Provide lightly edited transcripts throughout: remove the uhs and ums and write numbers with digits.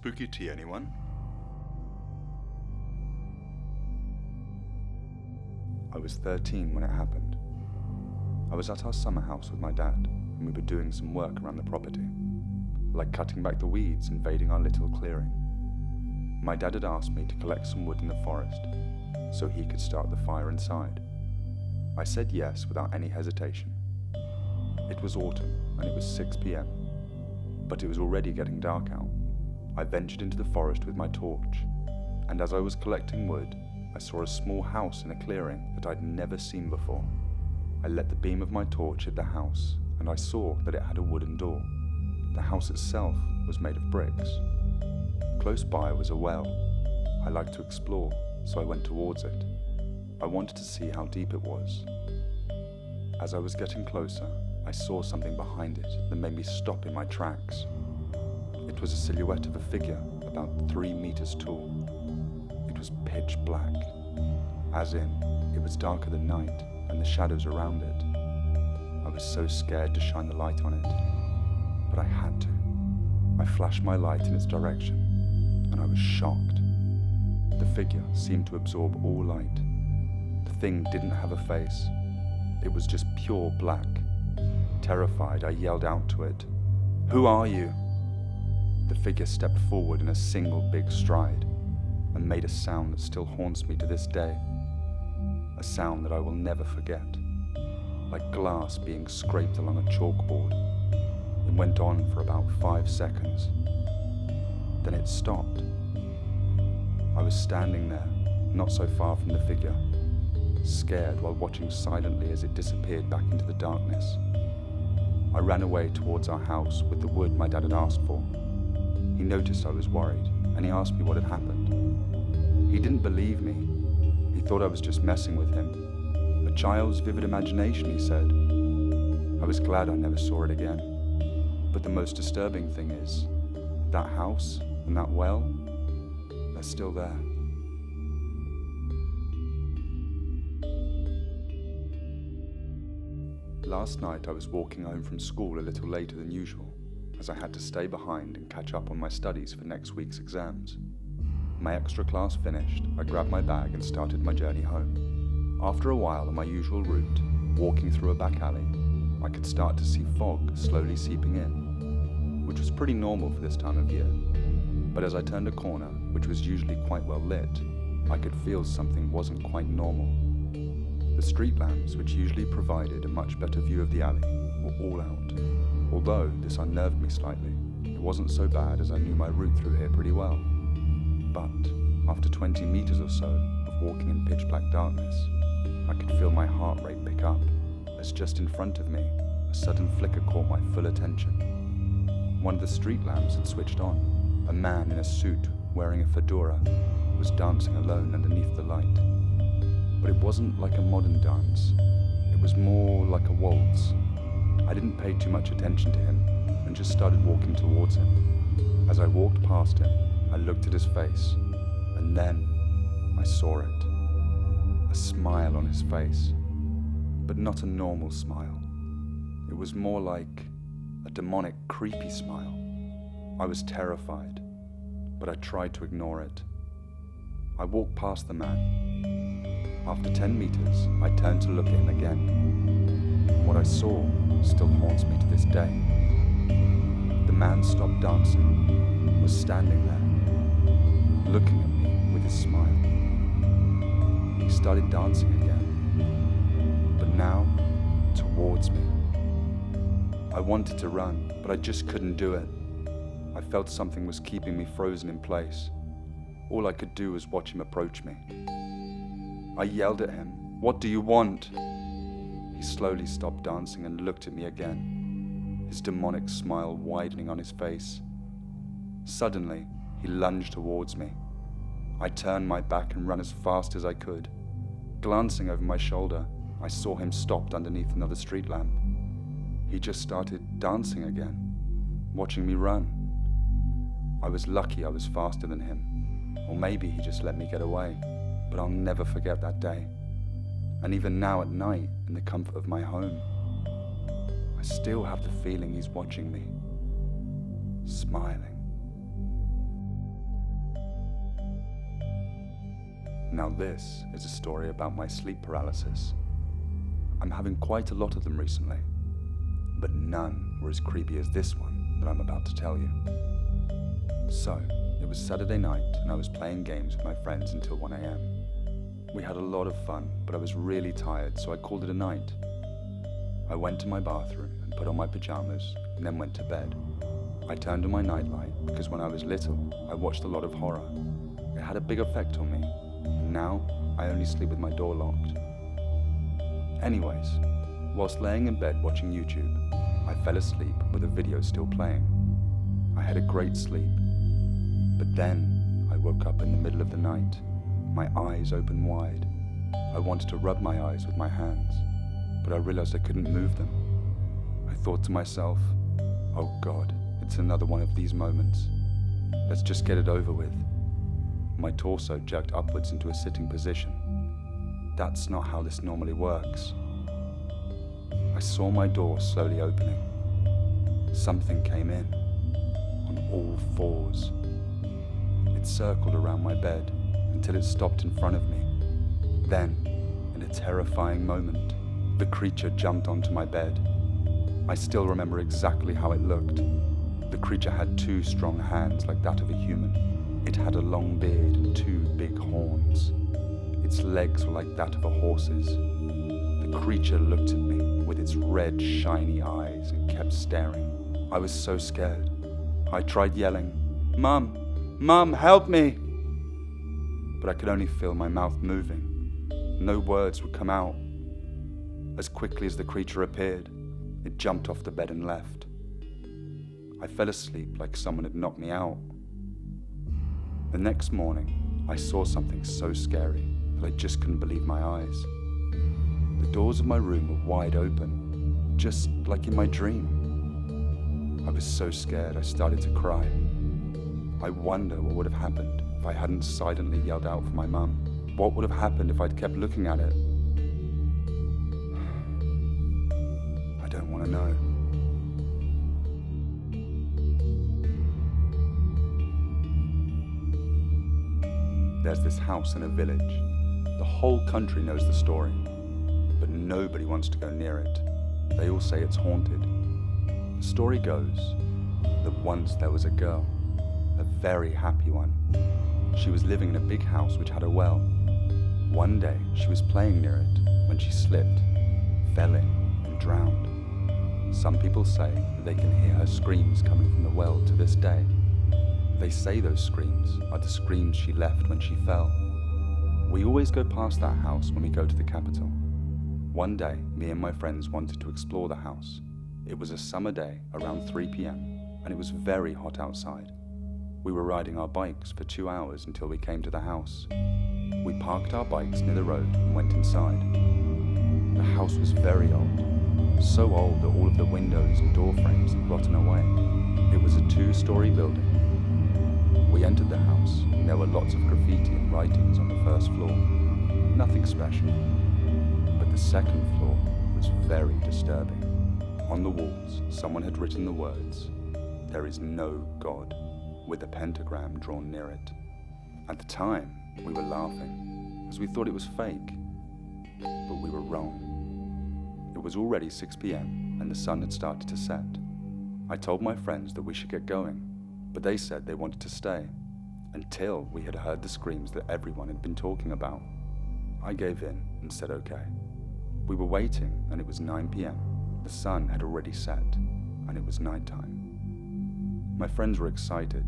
Spooky tea, anyone? I was 13 when it happened. I was at our summer house with my dad, and we were doing some work around the property, like cutting back the weeds invading our little clearing. My dad had asked me to collect some wood in the forest, so he could start the fire inside. I said yes without any hesitation. It was autumn, and it was 6 p.m, but it was already getting dark out. I ventured into the forest with my torch, and as I was collecting wood, I saw a small house in a clearing that I'd never seen before. I let the beam of my torch hit the house, and I saw that it had a wooden door. The house itself was made of bricks. Close by was a well. I liked to explore, so I went towards it. I wanted to see how deep it was. As I was getting closer, I saw something behind it that made me stop in my tracks. It was a silhouette of a figure about 3 meters tall. It was pitch black, as in, it was darker than night and the shadows around it. I was so scared to shine the light on it, but I had to. I flashed my light in its direction, and I was shocked. The figure seemed to absorb all light. The thing didn't have a face. It was just pure black. Terrified, I yelled out to it, "Who are you?" The figure stepped forward in a single big stride and made a sound that still haunts me to this day. A sound that I will never forget, like glass being scraped along a chalkboard. It went on for about 5 seconds. Then it stopped. I was standing there, not so far from the figure, scared while watching silently as it disappeared back into the darkness. I ran away towards our house with the wood my dad had asked for. He noticed I was worried, and he asked me what had happened. He didn't believe me. He thought I was just messing with him. A child's vivid imagination, he said. I was glad I never saw it again. But the most disturbing thing is, that house and that well, they're still there. Last night I was walking home from school a little later than usual, as I had to stay behind and catch up on my studies for next week's exams. My extra class finished, I grabbed my bag and started my journey home. After a while on my usual route, walking through a back alley, I could start to see fog slowly seeping in, which was pretty normal for this time of year. But as I turned a corner, which was usually quite well lit, I could feel something wasn't quite normal. The street lamps, which usually provided a much better view of the alley, were all out. Although this unnerved me slightly, it wasn't so bad as I knew my route through here pretty well. But after 20 meters or so of walking in pitch black darkness, I could feel my heart rate pick up, as just in front of me, a sudden flicker caught my full attention. One of the street lamps had switched on. A man in a suit, wearing a fedora, was dancing alone underneath the light. But it wasn't like a modern dance. It was more like a waltz. I didn't pay too much attention to him and just started walking towards him. As I walked past him, I looked at his face, and then I saw it. A smile on his face, but not a normal smile. It was more like a demonic, creepy smile. I was terrified, but I tried to ignore it. I walked past the man. After 10 meters, I turned to look at him again. What I saw still haunts me to this day. The man stopped dancing, was standing there, looking at me with his smile. He started dancing again, but now towards me. I wanted to run, but I just couldn't do it. I felt something was keeping me frozen in place. All I could do was watch him approach me. I yelled at him, "What do you want?" He slowly stopped dancing and looked at me again, his demonic smile widening on his face. Suddenly, he lunged towards me. I turned my back and ran as fast as I could. Glancing over my shoulder, I saw him stopped underneath another street lamp. He just started dancing again, watching me run. I was lucky I was faster than him, or maybe he just let me get away, but I'll never forget that day. And even now at night, in the comfort of my home, I still have the feeling he's watching me, smiling. Now this is a story about my sleep paralysis. I'm having quite a lot of them recently, but none were as creepy as this one that I'm about to tell you. So, it was Saturday night and I was playing games with my friends until 1 a.m. We had a lot of fun, but I was really tired, so I called it a night. I went to my bathroom and put on my pajamas and then went to bed. I turned on my nightlight because when I was little, I watched a lot of horror. It had a big effect on me, and now I only sleep with my door locked. Anyways, whilst laying in bed watching YouTube, I fell asleep with a video still playing. I had a great sleep, but then I woke up in the middle of the night, my eyes open wide. I wanted to rub my eyes with my hands, but I realized I couldn't move them. I thought to myself, oh God, it's another one of these moments. Let's just get it over with. My torso jerked upwards into a sitting position. That's not how this normally works. I saw my door slowly opening. Something came in, on all fours. It circled around my bed until it stopped in front of me. Then, in a terrifying moment, the creature jumped onto my bed. I still remember exactly how it looked. The creature had 2 strong hands like that of a human. It had a long beard and 2 big horns. Its legs were like that of a horse's. The creature looked at me with its red, shiny eyes and kept staring. I was so scared. I tried yelling, "Mum! Mum, help me!" But I could only feel my mouth moving. No words would come out. As quickly as the creature appeared, it jumped off the bed and left. I fell asleep like someone had knocked me out. The next morning, I saw something so scary that I just couldn't believe my eyes. The doors of my room were wide open, just like in my dream. I was so scared I started to cry. I wonder what would have happened if I hadn't silently yelled out for my mum. What would have happened if I'd kept looking at it? I don't want to know. There's this house in a village. The whole country knows the story, but nobody wants to go near it. They all say it's haunted. The story goes that once there was a girl, a very happy one. She was living in a big house which had a well. One day she was playing near it when she slipped, fell in and drowned. Some people say that they can hear her screams coming from the well to this day. They say those screams are the screams she left when she fell. We always go past that house when we go to the capital. One day, me and my friends wanted to explore the house. It was a summer day around 3 p.m. and it was very hot outside. We were riding our bikes for 2 hours until we came to the house. We parked our bikes near the road and went inside. The house was very old, so old that all of the windows and door frames had rotten away. It was a 2-story building. We entered the house and there were lots of graffiti and writings on the first floor. Nothing special. But the second floor was very disturbing. On the walls, someone had written the words, "There is no God," with a pentagram drawn near it. At the time, we were laughing, as we thought it was fake. But we were wrong. It was already 6 p.m. and the sun had started to set. I told my friends that we should get going, but they said they wanted to stay, until we had heard the screams that everyone had been talking about. I gave in and said okay. We were waiting and it was 9 p.m. The sun had already set and it was nighttime. My friends were excited,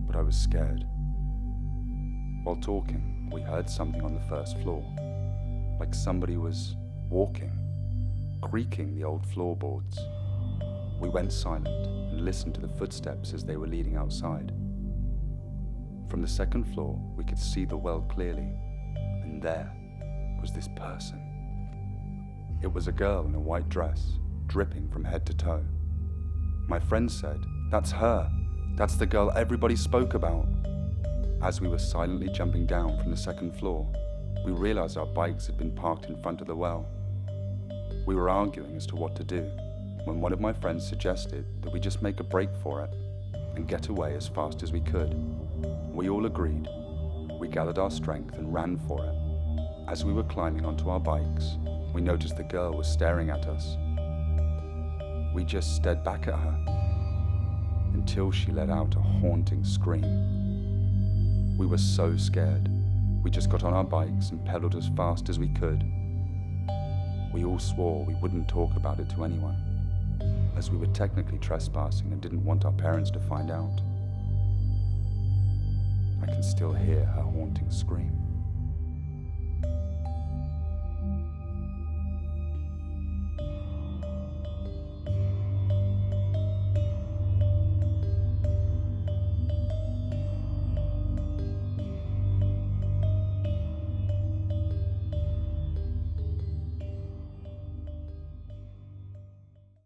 but I was scared. While talking, we heard something on the first floor, like somebody was walking, creaking the old floorboards. We went silent and listened to the footsteps as they were leading outside. From the second floor, we could see the well clearly, and there was this person. It was a girl in a white dress, dripping from head to toe. My friend said, "That's her. That's the girl everybody spoke about." As we were silently jumping down from the second floor, we realized our bikes had been parked in front of the well. We were arguing as to what to do, when one of my friends suggested that we just make a break for it and get away as fast as we could. We all agreed. We gathered our strength and ran for it. As we were climbing onto our bikes, we noticed the girl was staring at us. We just stared back at her until she let out a haunting scream. We were so scared. We just got on our bikes and pedaled as fast as we could. We all swore we wouldn't talk about it to anyone, as we were technically trespassing and didn't want our parents to find out. I can still hear her haunting scream.